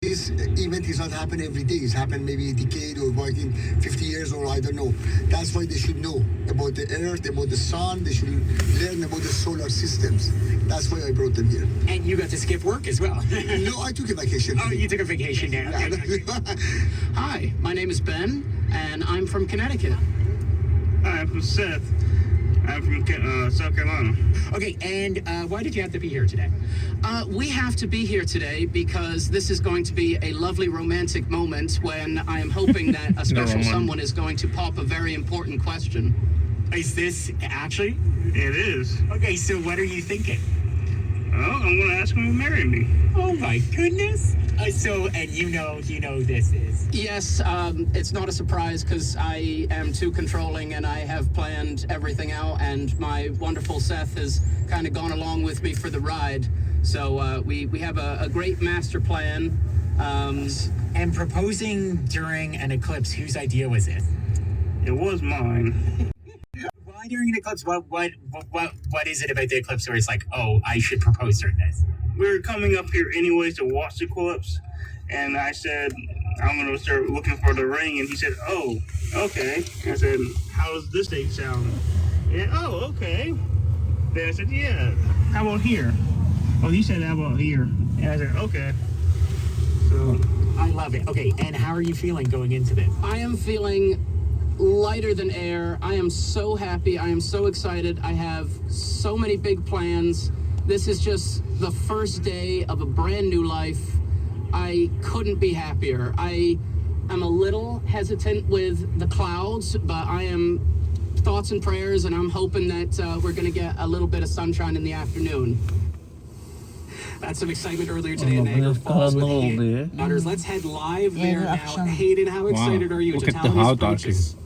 This event is not happen every day. It's happened maybe a decade or like in 50 years or I don't know. That's why they should know about the Earth, about the Sun. They should learn about the solar systems. That's why I brought them here. And you got to skip work as well. No, I took a vacation. Oh, you took a vacation now. Hi, my name is Ben, and I'm from Connecticut. Hi, I'm from Seth. I'm from South Carolina. Okay, and why did you have to be here today? We have to be here today because this is going to be a lovely romantic moment when I am hoping that a special someone is going to pop a very important question. Is this actually? It is. Okay, so what are you thinking? Oh, I'm gonna ask him to marry me. Oh my goodness. And you know this is. Yes, it's not a surprise because I am too controlling and I have planned everything out, and my wonderful Seth has kind of gone along with me for the ride. So we have a great master plan. And proposing during an eclipse, whose idea was it? It was mine. Why during an eclipse? What is it about the eclipse where it's like, oh, I should propose during this? We were coming up here anyways to watch the eclipse, and I said, I'm gonna start looking for the ring, and he said, oh, okay. I said, how does this date sound? Yeah, oh, okay. Then I said, yeah, how about here? Oh, he said, how about here? And I said, okay. So I love it. Okay, and how are you feeling going into this? I am feeling lighter than air. I am so happy. I am so excited. I have so many big plans. This is just the first day of a brand new life. I couldn't be happier. I am a little hesitant with the clouds, but I am thoughts and prayers, and I'm hoping that we're going to get a little bit of sunshine in the afternoon. That's some excitement earlier today in Niagara Falls with Hayden. Daughters, let's head live there now. Hayden, how excited are you? Look at how dark it is.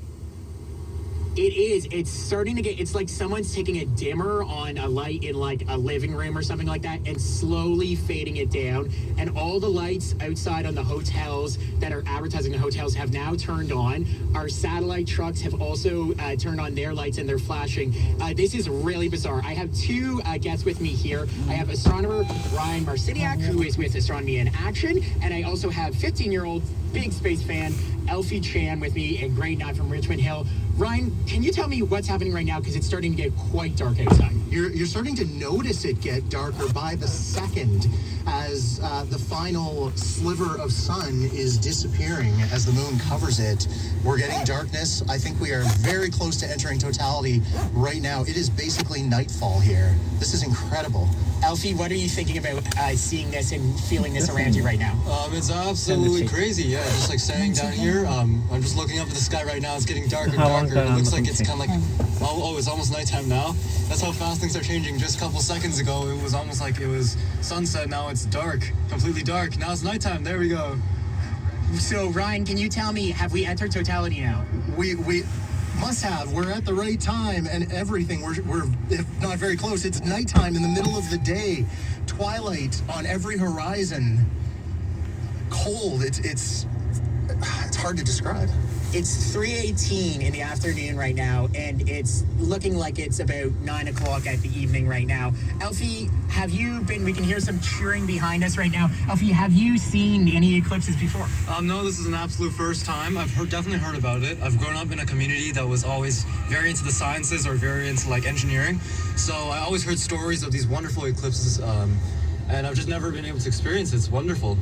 It is. It's starting to get, it's like someone's taking a dimmer on a light in like a living room or something like that and slowly fading it down. And all the lights outside on the hotels that are advertising the hotels have now turned on. Our satellite trucks have also turned on their lights and they're flashing. This is really bizarre. I have two guests with me here. I have astronomer Ryan Marciniak, who is with Astronomy in Action. And I also have 15-year-old big space fan Elfie Chan with me, and grade 9 from Richmond Hill. Ryan, can you tell me what's happening right now? Because it's starting to get quite dark outside. You're starting to notice it get darker by the second as the final sliver of sun is disappearing as the moon covers it. We're getting darkness. I think we are very close to entering totality right now. It is basically nightfall here. This is incredible. Elfie, what are you thinking about seeing this and feeling this around you right now? It's absolutely crazy. Yeah, just like standing down here. I'm just looking up at the sky right now. It's getting darker and darker. It looks like it's kind of like, oh, it's almost nighttime now. That's how fast things are changing. Just a couple seconds ago, it was almost like it was sunset. Now it's dark, completely dark. Now it's nighttime. There we go. So, Ryan, can you tell me, have we entered totality now? We must have. We're at the right time and everything. We're if not very close. It's nighttime in the middle of the day. Twilight on every horizon. Cold. It's hard to describe. It's 3:18 in the afternoon right now, and it's looking like it's about 9 o'clock at the evening right now. Elfie, we can hear some cheering behind us right now. Elfie, have you seen any eclipses before? No, this is an absolute first time. I've definitely heard about it. I've grown up in a community that was always very into the sciences or very into like engineering. So I always heard stories of these wonderful eclipses, and I've just never been able to experience it. It's wonderful.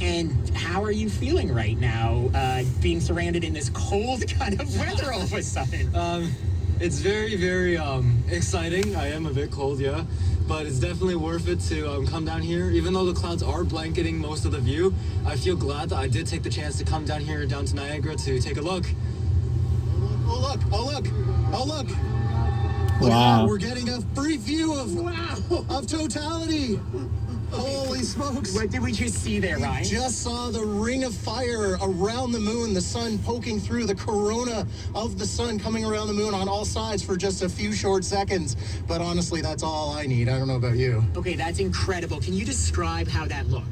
And how are you feeling right now, being surrounded in this cold kind of weather all of a sudden? It's very, very exciting. I am a bit cold, yeah, but it's definitely worth it to come down here. Even though the clouds are blanketing most of the view, I feel glad that I did take the chance to come down here, down to Niagara, to take a look. Oh look! Oh look! Oh look! Wow. Look at that. We're getting a brief view of totality. Holy smokes. What did we just see there, Ryan? We just saw the ring of fire around the moon, the sun poking through the corona of the sun coming around the moon on all sides for just a few short seconds. But honestly, that's all I need. I don't know about you. Okay, that's incredible. Can you describe how that looked?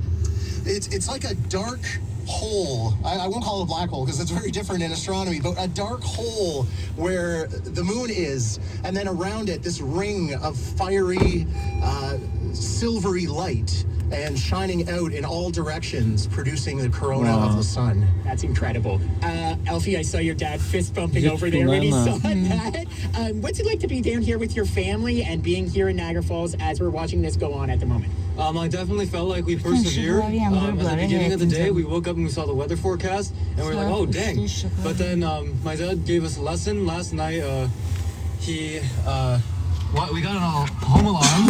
It's like a dark hole. I won't call it a black hole because it's very different in astronomy, but a dark hole where the moon is, and then around it, this ring of fiery, silvery light. and shining out in all directions, producing the corona of the sun. That's incredible. Elfie, I saw your dad fist bumping over there when he saw that. What's it like to be down here with your family and being here in Niagara Falls as we're watching this go on at the moment? I definitely felt like we persevered. At the beginning of the day, we woke up and we saw the weather forecast, and we were like, oh, dang. But then my dad gave us a lesson last night. We got a home alarm,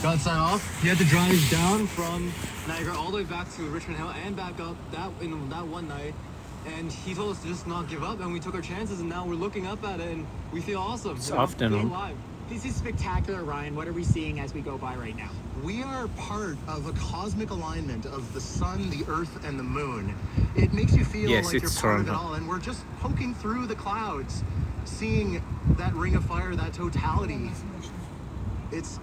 got set off. He had to drive down from Niagara all the way back to Richmond Hill and back up that one night. And he told us to just not give up, and we took our chances, and now we're looking up at it, and we feel awesome. It's afternoon. Alive. This is spectacular, Ryan. What are we seeing as we go by right now? We are part of a cosmic alignment of the sun, the earth, and the moon. It makes you feel like you're part of it all, and we're just poking through the clouds, seeing that ring of fire, that totality. It's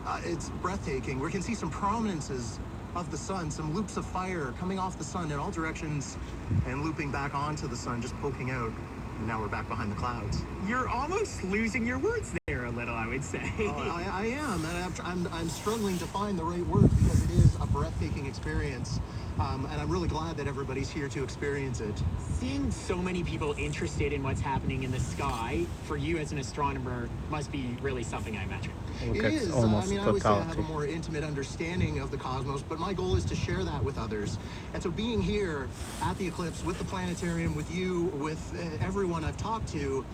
breathtaking. We can see some prominences of the sun, some loops of fire coming off the sun in all directions and looping back onto the sun, just poking out. And now we're back behind the clouds. You're almost losing your words there a little, I would say. Oh, I am, and I'm struggling to find the right words because it is a breathtaking experience, and I'm really glad that everybody's here to experience it. Seeing so many people interested in what's happening in the sky, for you as an astronomer, must be really something, I imagine. It is. I would say I have a more intimate understanding of the cosmos, but my goal is to share that with others. And so being here at the Eclipse, with the planetarium, with you, with everyone I've talked to,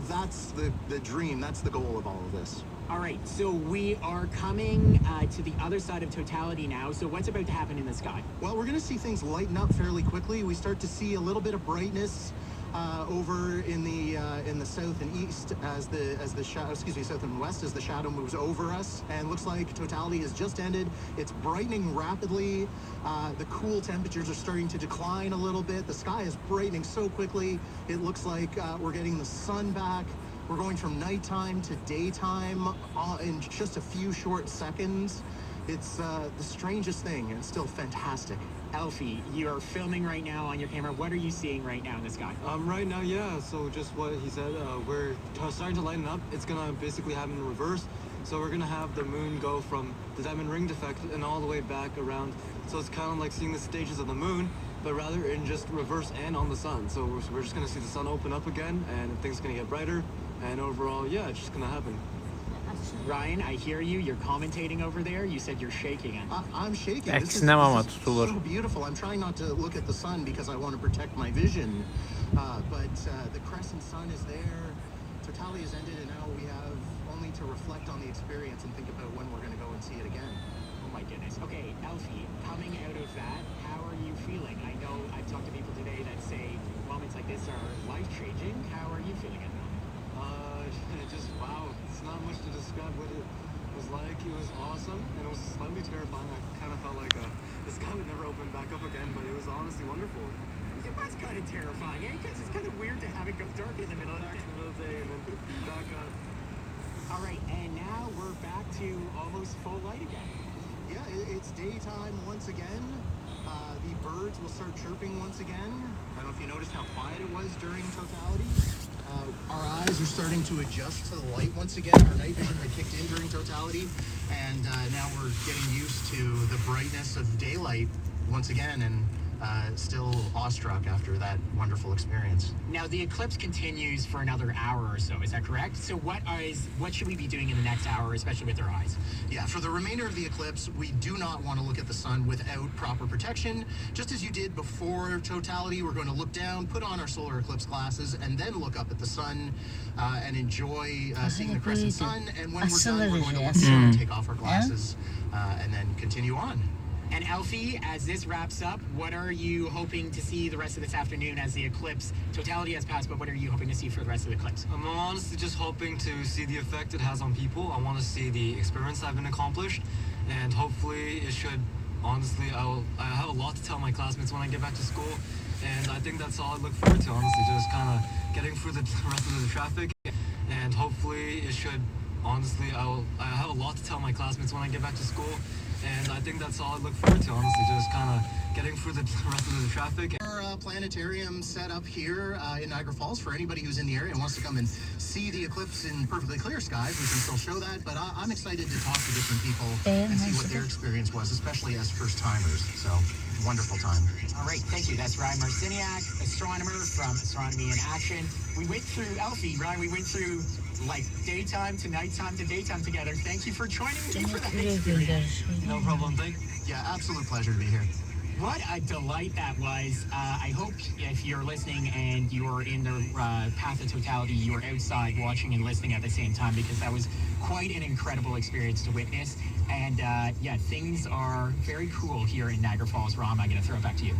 that's the dream, that's the goal of all of this. All right, so we are coming to the other side of totality now. So what's about to happen in the sky? Well, we're going to see things lighten up fairly quickly. We start to see a little bit of brightness over in the south and east as the shadow, south and west as the shadow moves over us, and looks like totality has just ended. It's brightening rapidly. The cool temperatures are starting to decline a little bit. The sky is brightening so quickly. It looks like we're getting the sun back. We're going from nighttime to daytime in just a few short seconds. It's the strangest thing, and it's still fantastic. Elfie, you're filming right now on your camera. What are you seeing right now in the sky? Right now, yeah. So just what he said, we're starting to lighten up. It's gonna basically happen in reverse. So we're gonna have the moon go from the diamond ring defect and all the way back around. So it's kind of like seeing the stages of the moon, but rather in just reverse and on the sun. So we're just gonna see the sun open up again, and things gonna get brighter. And overall, yeah, it's just gonna happen. Ryan, I hear you. You're commentating over there. You said you're shaking it. I'm shaking. This is so beautiful. I'm trying not to look at the sun because I want to protect my vision. But the crescent sun is there. Totality has ended, and now we have only to reflect on the experience and think about when we're going to go and see it again. Oh my goodness. Okay, Elfie, coming out of that, how are you feeling? I know I've talked to people today that say moments like this are life-changing. How are you feeling at the moment? Just wow. It's not much to describe what it was like. It was awesome, and it was slightly terrifying. I kind of felt like the sky would never open back up again, but it was honestly wonderful. It was kind of terrifying, eh? Because it's kind of weird to have it go dark in the middle of the day. And then back up. All right, and now we're back to almost full light again. Yeah, it's daytime once again. The birds will start chirping once again. I don't know if you noticed how quiet it was during totality. Our eyes are starting to adjust to the light once again. Our night vision had kicked in during totality, and now we're getting used to the brightness of daylight once again, and still awestruck after that wonderful experience. Now, the eclipse continues for another hour or so, is that correct? So what should we be doing in the next hour, especially with our eyes? Yeah, for the remainder of the eclipse, we do not want to look at the sun without proper protection. Just as you did before totality, we're going to look down, put on our solar eclipse glasses, and then look up at the sun and enjoy seeing the crescent sun. And when we're done, we're going to look down, take off our glasses, and then continue on. And Elfie, as this wraps up, what are you hoping to see the rest of this afternoon as the eclipse? Totality has passed, but what are you hoping to see for the rest of the eclipse? I'm honestly just hoping to see the effect it has on people. I want to see the experiments that have been accomplished, and hopefully it should, honestly, I have a lot to tell my classmates when I get back to school, and I think that's all I look forward to, honestly, just kind of getting through the rest of the traffic, and hopefully it should, honestly, I have a lot to tell my classmates when I get back to school, and I think that's all I look forward to, honestly, just kind of getting through the rest of the traffic. Our planetarium set up here in Niagara Falls for anybody who's in the area and wants to come and see the eclipse in perfectly clear skies. We can still show that, but I'm excited to talk to different people and see what their experience was, especially as first-timers. So, wonderful time. All right, thank you. That's Ryan Marciniak, astronomer from Astronomy in Action. We went through, Elfie, Ryan, we went through like daytime to nighttime to daytime together. Thank you for joining me for that experience. No problem. Yeah, absolute pleasure to be here. What a delight that was. I hope if you're listening and you're in the path of totality, you're outside watching and listening at the same time, because that was quite an incredible experience to witness. And yeah, things are very cool here in Niagara Falls. Ram, I'm going to throw it back to you.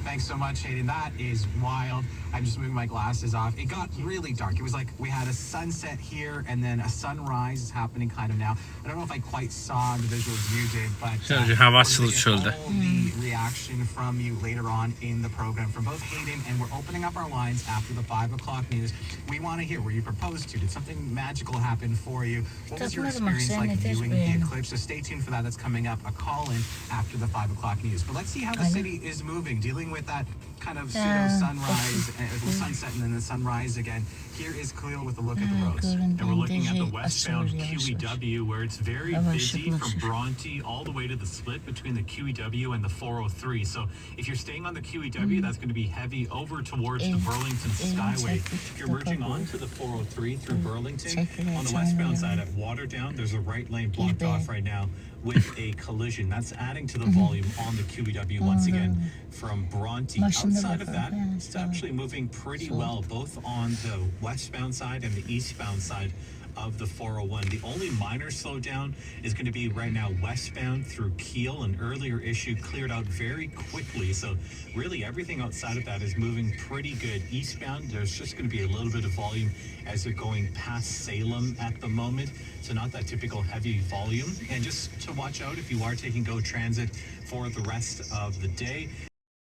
Thanks so much, Hayden. That is wild. I'm just moving my glasses off. It got really dark. It was like we had a sunset here and then a sunrise is happening kind of now. I don't know if I quite saw the visuals you did, but Sadece havasızlık çölde. all the reaction from you later on in the program from both Hayden, and we're opening up our lines after the 5 o'clock news. We want to hear, were you proposed to? Did something magical happen for you? What was your experience like viewing the eclipse? So stay tuned for that. That's coming up, a call-in after the 5 o'clock news. But let's see how the city is moving, dealing with that kind of pseudo sunrise, sunset, and then the sunrise again. Here is Khalil with a look at the roads. And we're looking at the westbound QEW, where it's very busy from Bronte all the way to the split between the QEW and the 403. So if you're staying on the QEW, that's going to be heavy over towards the Burlington Skyway. If you're merging onto the 403 through Burlington, on the westbound side at Waterdown, there's a right lane blocked off right now with a collision. That's adding to the volume on the QEW once again from Bronte. Outside of that, it's actually moving pretty well, both on the westbound side and the eastbound side of the 401. The only minor slowdown is going to be right now westbound through Kiel. An earlier issue cleared out very quickly, so really everything outside of that is moving pretty good. Eastbound, there's just going to be a little bit of volume as they're going past Salem at the moment, so not that typical heavy volume. And just to watch out if you are taking GO Transit for the rest of the day.